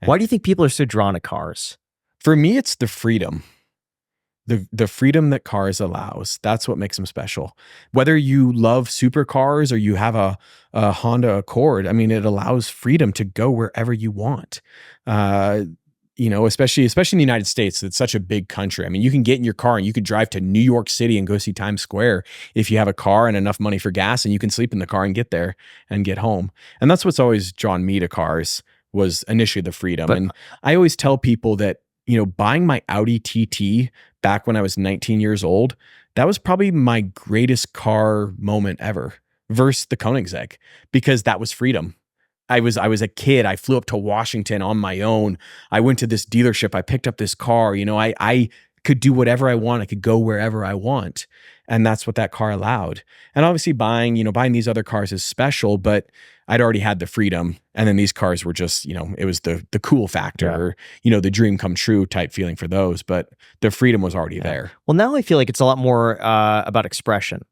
Why do you think people are so drawn to cars? For me, it's the freedom. The freedom that cars allows. That's what makes them special. Whether you love supercars or you have a Honda Accord, I mean, it allows freedom to go wherever you want. Especially in the United States, it's such a big country. I mean, you can get in your car and you could drive to New York City and go see Times Square if you have a car and enough money for gas, and you can sleep in the car and get there and get home. And that's what's always drawn me to cars, was initially the freedom. And I always tell people that, buying my Audi TT back when I was 19 years old, that was probably my greatest car moment ever versus the Koenigsegg, because that was freedom. I was a kid. I flew up to Washington on my own. I went to this dealership. I picked up this car. I could do whatever I want. I could go wherever I want. And that's what that car allowed. And obviously buying these other cars is special, but I'd already had the freedom. And then these cars were just, it was the cool factor, or, the dream come true type feeling for those. But the freedom was already there. Well, now I feel like it's a lot more about expression.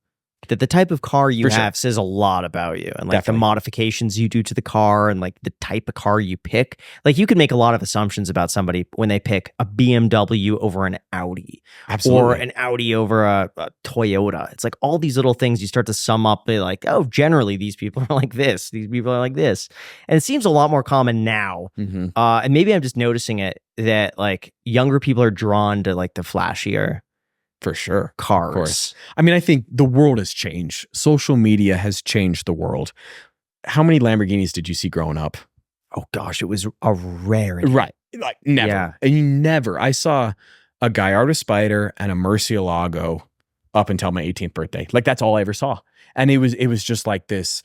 That the type of car you have says a lot about you, and like the modifications you do to the car, and like the type of car you pick. Like you can make a lot of assumptions about somebody when they pick a BMW over an Audi, or an Audi over a Toyota. It's like all these little things you start to sum up. They're like, oh, generally these people are like this. These people are like this, and it seems a lot more common now. Mm-hmm. And maybe I'm just noticing it that like younger people are drawn to like the flashier. For sure. Cars. Of course. I mean, I think the world has changed. Social media has changed the world. How many Lamborghinis did you see growing up? Oh gosh, it was a rarity. Right. Like never. Yeah. And I saw a Gallardo Spider and a Murcielago up until my 18th birthday. Like that's all I ever saw. And it was just like this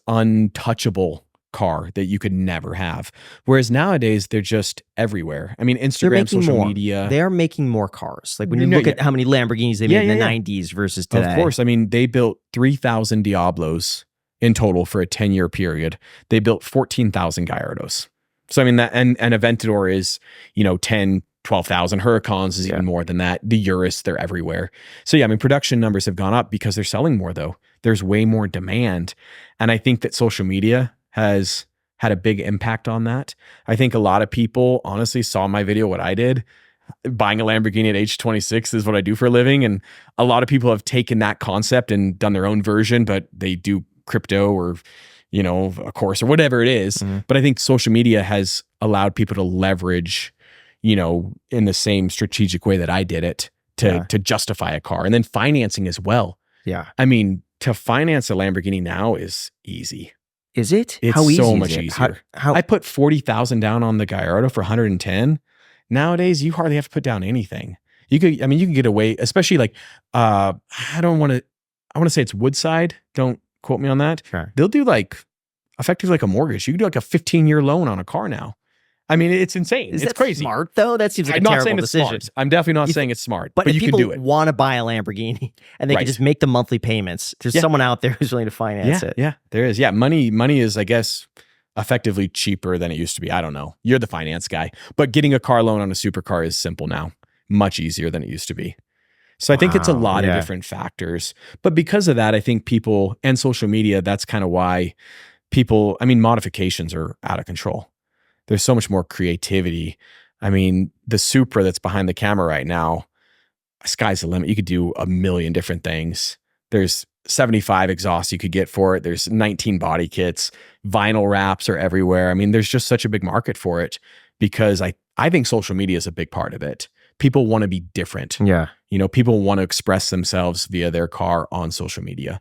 untouchable car that you could never have. Whereas nowadays they're just everywhere. I mean, Instagram, social media. They're making more cars. Like when you look at how many Lamborghinis they made in the 90s versus today. Of course. I mean, they built 3,000 Diablos in total for a 10-year period. They built 14,000 Gallardos. So I mean that, and Aventador is, 10, 12,000. Huracans is even more than that. The Urus, they're everywhere. So yeah, I mean, production numbers have gone up because they're selling more though. There's way more demand. And I think that social media has had a big impact on that. I think a lot of people honestly saw my video, what I did. Buying a Lamborghini at age 26 is what I do for a living. And a lot of people have taken that concept and done their own version, but they do crypto or, a course or whatever it is. Mm-hmm. But I think social media has allowed people to leverage, in the same strategic way that I did it to justify a car, and then financing as well. Yeah. I mean, to finance a Lamborghini now is easy. Is it? It's how easy so is much it? easier. How I put 40,000 down on the Gallardo for 110. Nowadays, you hardly have to put down anything. You can get away, especially like, I want to say it's Woodside. Don't quote me on that. Sure. They'll do like effectively like a mortgage. You can do like a 15-year loan on a car now. I mean, it's insane. It's crazy. Smart though? That seems like a terrible decision. Smart. I'm definitely not saying it's smart, but you can do it. People want to buy a Lamborghini and they can just make the monthly payments. There's someone out there who's willing to finance it. Yeah, there is. Yeah, money is, I guess, effectively cheaper than it used to be. I don't know. You're the finance guy, but getting a car loan on a supercar is simple now. Much easier than it used to be. So I think it's a lot of different factors. But because of that, I think people and social media, that's kind of why modifications are out of control. There's so much more creativity. I mean, the Supra that's behind the camera right now, sky's the limit. You could do a million different things. There's 75 exhausts you could get for it. There's 19 body kits. Vinyl wraps are everywhere. I mean, there's just such a big market for it because I think social media is a big part of it. People want to be different. Yeah. People want to express themselves via their car on social media.